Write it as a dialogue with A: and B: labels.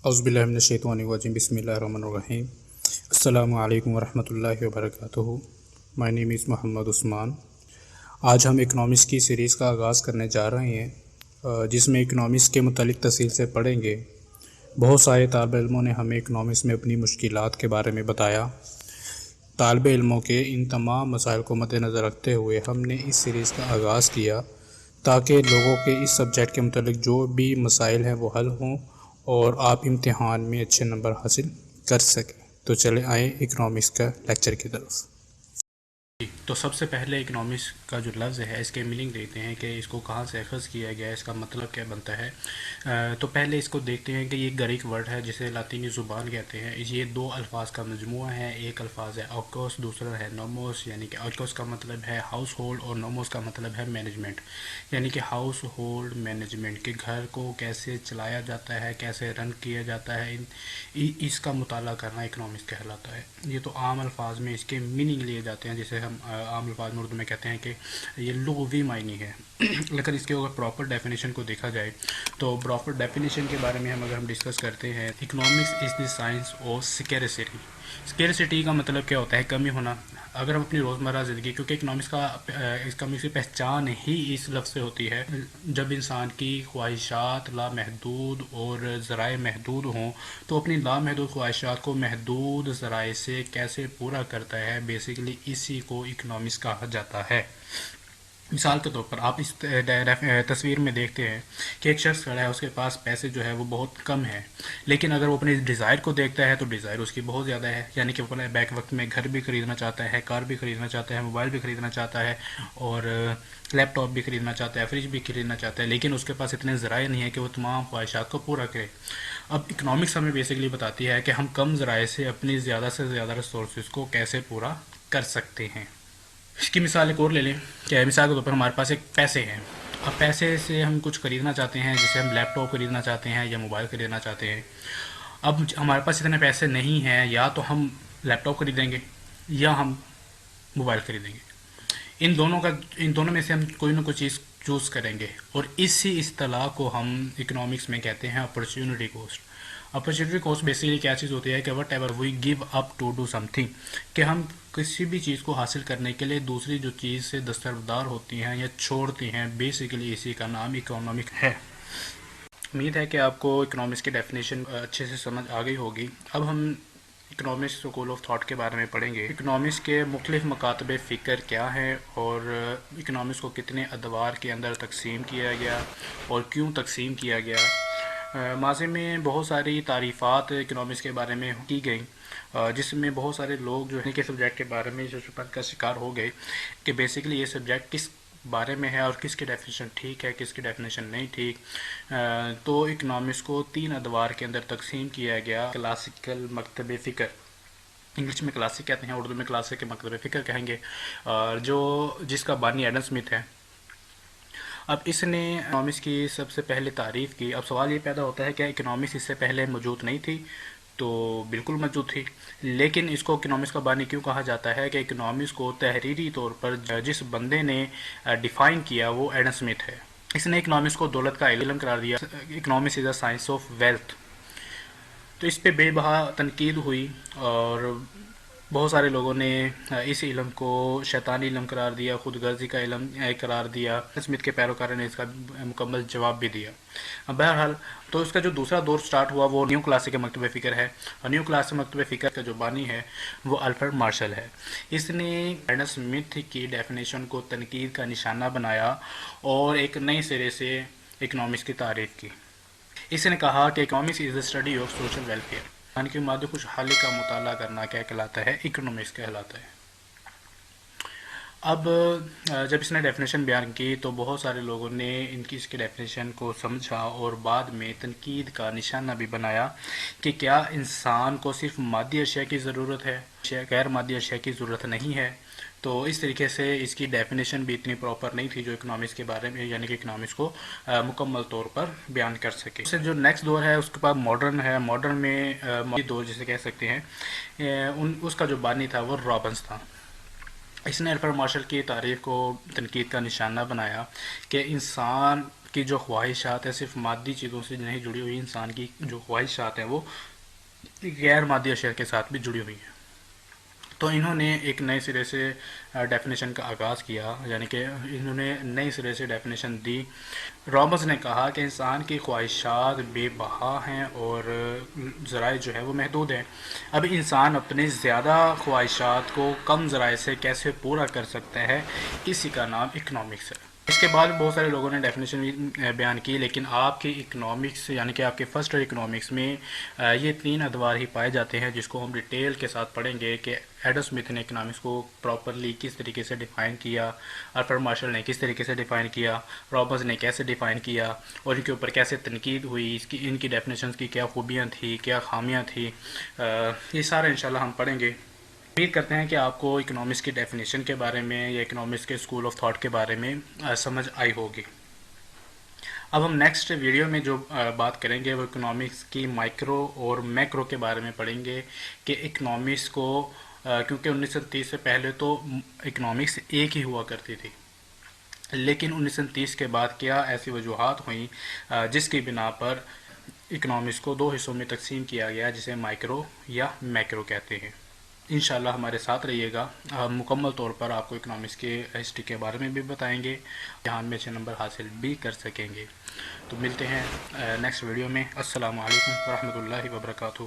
A: اعوذ باللہ من الشیطان الرجیم بسم اللہ الرحمن الرحیم السلام علیکم ورحمۃ اللہ وبرکاتہ. مائی نیم از محمد عثمان. آج ہم اکنامکس کی سیریز کا آغاز کرنے جا رہے ہیں جس میں اکنامکس کے متعلق تفصیل سے پڑھیں گے. بہت سارے طالب علموں نے ہمیں اکنامکس میں اپنی مشکلات کے بارے میں بتایا. طالب علموں کے ان تمام مسائل کو مد نظر رکھتے ہوئے ہم نے اس سیریز کا آغاز کیا تاکہ لوگوں کے اس سبجیکٹ کے متعلق جو بھی مسائل ہیں وہ حل ہوں اور آپ امتحان میں اچھے نمبر حاصل کر سکیں. تو چلے آئیں اکنامکس کا لیکچر کی طرف. تو سب سے پہلے اکنامکس کا جو لفظ ہے اس کے میننگ دیکھتے ہیں کہ اس کو کہاں سے اخذ کیا گیا ہے، اس کا مطلب کیا بنتا ہے. تو پہلے اس کو دیکھتے ہیں کہ یہ گریک ورڈ ہے جسے لاطینی زبان کہتے ہیں. یہ دو الفاظ کا مجموعہ ہے. ایک الفاظ ہے اوکوس، دوسرا ہے نوموس. یعنی کہ اوکوس کا مطلب ہے ہاؤس ہولڈ اور نوموس کا مطلب ہے مینجمنٹ. یعنی کہ ہاؤس ہولڈ مینجمنٹ کے گھر کو کیسے چلایا جاتا ہے، کیسے رن کیا جاتا ہے، اس کا مطالعہ کرنا اکنامکس کہلاتا ہے. یہ تو عام الفاظ میں اس کے میننگ لیے جاتے ہیں، جسے ہم عام الفاظ میں اردو میں کہتے ہیں کہ یہ لغوی معنی ہے. لیکن اس کے اگر پراپر ڈیفینیشن کو دیکھا جائے تو پراپر ڈیفینیشن کے بارے میں اگر ہم ڈسکس کرتے ہیں، economics is the science of scarcity. Scarcity کا مطلب کیا ہوتا ہے؟ کمی ہونا. اگر ہم اپنی روزمرہ زندگی، کیونکہ اکنامکس کی پہچان ہی اس لفظ سے ہوتی ہے، جب انسان کی خواہشات لامحدود اور ذرائع محدود ہوں تو اپنی لامحدود خواہشات کو محدود ذرائع سے کیسے پورا کرتا ہے، بیسیکلی اسی کو اکنامکس کہا جاتا ہے. مثال کے طور پر آپ اس تصویر میں دیکھتے ہیں کہ ایک شخص کھڑا ہے، اس کے پاس پیسے جو ہے وہ بہت کم ہے، لیکن اگر وہ اپنے ڈیزائر کو دیکھتا ہے تو ڈیزائر اس کی بہت زیادہ ہے. یعنی کہ وہ بیک وقت میں گھر بھی خریدنا چاہتا ہے، کار بھی خریدنا چاہتا ہے، موبائل بھی خریدنا چاہتا ہے اور لیپ ٹاپ بھی خریدنا چاہتا ہے، فریج بھی خریدنا چاہتا ہے، لیکن اس کے پاس اتنے ذرائع نہیں ہے کہ وہ تمام خواہشات کو پورا کرے. اب اکنامکس ہمیں بیسیکلی بتاتی ہے کہ ہم کم ذرائع سے اپنی زیادہ سے زیادہ ریسورسز کو کیسے پورا کر سکتے ہیں. اس کی مثال ایک اور لے لیں کہ مثال کے طور پر ہمارے پاس ایک پیسے ہیں. اب پیسے سے ہم کچھ خریدنا چاہتے ہیں، جیسے ہم لیپ ٹاپ خریدنا چاہتے ہیں یا موبائل خریدنا چاہتے ہیں. اب ہمارے پاس اتنے پیسے نہیں ہیں، یا تو ہم لیپ ٹاپ خریدیں گے یا ہم موبائل خریدیں گے. ان دونوں میں سے ہم کوئی نہ کوئی چیز چوز کریں گے، اور اسی اصطلاح کو ہم اکنامکس میں کہتے ہیں opportunity cost. Opportunity cost basically کیا چیز ہوتی ہے کہ whatever we give up to do something, کہ ہم کسی بھی چیز کو حاصل کرنے کے لیے دوسری جو چیز سے دستبردار ہوتی ہیں یا چھوڑتی ہیں، بیسیکلی اسی کا نام اکنامک ہے. امید ہے کہ آپ کو اکنامکس کی ڈیفینیشن اچھے سے سمجھ آ گئی ہوگی. اب ہم اکنامکس اسکول آف تھاٹ کے بارے میں پڑھیں گے. اکنامکس کے مختلف مکاتب فکر کیا ہیں اور اکنامکس کو کتنے ادوار کے اندر تقسیم کیا گیا اور کیوں تقسیم کیا گیا. ماضی میں بہت ساری تعریفات اکنامکس کے بارے میں کی گئیں، جس میں بہت سارے لوگ جو ہے کہ سبجیکٹ کے بارے میں شبہات کا شکار ہو گئے کہ بیسیکلی یہ سبجیکٹ کس بارے میں ہے اور کس کی ڈیفینیشن ٹھیک ہے، کس کی ڈیفینیشن نہیں ٹھیک. تو اکنامکس کو 3 ادوار کے اندر تقسیم کیا گیا. کلاسیکل مکتب فکر، انگلش میں کلاسک کہتے ہیں، اردو میں کلاسک کے مکتب فکر کہیں گے، جس کا بانی ایڈم اسمتھ ہے. اب اس نے اکنامکس کی سب سے پہلے تعریف کی. اب سوال یہ پیدا ہوتا ہے کہ اکنامکس اس سے پہلے موجود نہیں تھی؟ تو بالکل موجود تھی، لیکن اس کو اکنامکس کا بانی کیوں کہا جاتا ہے؟ کہ اکنامکس کو تحریری طور پر جس بندے نے ڈیفائن کیا وہ ایڈم اسمتھ ہے. اس نے اکنامکس کو دولت کا علم قرار دیا. Economics is a science of wealth. تو اس پہ بے بہا تنقید ہوئی اور بہت سارے لوگوں نے اس علم کو شیطانی علم قرار دیا، خود غرضی کا علم قرار دیا. اسمتھ کے پیروکاروں نے اس کا مکمل جواب بھی دیا. بہرحال تو اس کا جو دوسرا دور سٹارٹ ہوا وہ نیو کلاسک مکتب فکر ہے. اور نیو کلاسک مکتب فکر کا جو بانی ہے وہ الفریڈ مارشل ہے. اس نے ایڈم اسمتھ کی ڈیفینیشن کو تنقید کا نشانہ بنایا اور ایک نئے سرے سے اکنامکس کی تعریف کی. اس نے کہا کہ economics is the study of social welfare, یعنی کہ مادی خوشحالی کا مطالعہ کرنا کیا کہلاتا ہے؟ اکنامکس کہلاتا ہے. اب جب اس نے ڈیفینیشن بیان کی تو بہت سارے لوگوں نے اس کی ڈیفینیشن کو سمجھا اور بعد میں تنقید کا نشانہ بھی بنایا کہ کیا انسان کو صرف مادی اشیاء کی ضرورت ہے، غیر مادی اشیاء کی ضرورت نہیں ہے. تو اس طریقے سے اس کی ڈیفینیشن بھی اتنی پراپر نہیں تھی جو اکنامکس کے بارے میں، یعنی کہ اکنامکس کو مکمل طور پر بیان کر سکے. اس سے جو نیکسٹ دور ہے اس کے بعد ماڈرن ہے. ماڈرن میں ماڈرن دور جسے کہہ سکتے ہیں، اس کا جو بانی تھا وہ رابنس تھا. اس نے الفریڈ مارشل کی تعریف کو تنقید کا نشانہ بنایا کہ انسان کی جو خواہشات ہیں صرف مادی چیزوں سے نہیں جڑی ہوئی، انسان کی جو خواہشات ہیں وہ غیر مادی اشیاء کے ساتھ بھی جڑی ہوئی ہیں۔ تو انہوں نے ایک نئے سرے سے ڈیفینیشن کا آغاز کیا، یعنی کہ انہوں نے نئے سرے سے ڈیفینیشن دی۔ رابرٹس نے کہا کہ انسان کی خواہشات بے بہا ہیں اور ذرائع جو ہے وہ محدود ہیں۔ اب انسان اپنے زیادہ خواہشات کو کم ذرائع سے کیسے پورا کر سکتا ہے، اسی کا نام اکنامکس ہے۔ اس کے بعد بہت سارے لوگوں نے ڈیفینیشن بھی بیان کی، لیکن آپ کے اکنامکس یعنی کہ آپ کے فرسٹ ایئر اکنامکس میں یہ 3 ادوار ہی پائے جاتے ہیں، جس کو ہم ڈیٹیل کے ساتھ پڑھیں گے کہ ایڈم اسمتھ نے اکنامکس کو پراپرلی کس طریقے سے ڈیفائن کیا، آرتھر مارشل نے کس طریقے سے ڈیفائن کیا، رابرٹس نے کیسے ڈیفائن کیا اور ان کے اوپر کیسے تنقید ہوئی، ان کی ڈیفینیشنز کی کیا خوبیاں تھیں، کیا خامیاں تھیں، یہ سارا انشاءاللہ ہم پڑھیں گے۔ امید کرتے ہیں کہ آپ کو اکنامکس کی ڈیفینیشن کے بارے میں یا اکنامکس کے اسکول آف تھاٹ کے بارے میں سمجھ آئی ہوگی۔ اب ہم نیکسٹ ویڈیو میں جو بات کریں گے وہ اکنامکس کی مائکرو اور میکرو کے بارے میں پڑھیں گے کہ اکنامکس کو کیونکہ 1930 سے پہلے تو اکنامکس ایک ہی ہوا کرتی تھی، لیکن 1930 کے بعد کیا ایسی وجوہات ہوئیں جس کی بنا پر اکنامکس کو 2 حصوں میں تقسیم کیا گیا، جسے مائکرو یا میکرو کہتے ہیں۔ انشاءاللہ ہمارے ساتھ رہیے گا، مکمل طور پر آپ کو اکنامکس کے ہسٹری کے بارے میں بھی بتائیں گے، امتحان میں اچھے نمبر حاصل بھی کر سکیں گے۔ تو ملتے ہیں نیکسٹ ویڈیو میں۔ السلام علیکم ورحمۃ اللہ وبرکاتہ۔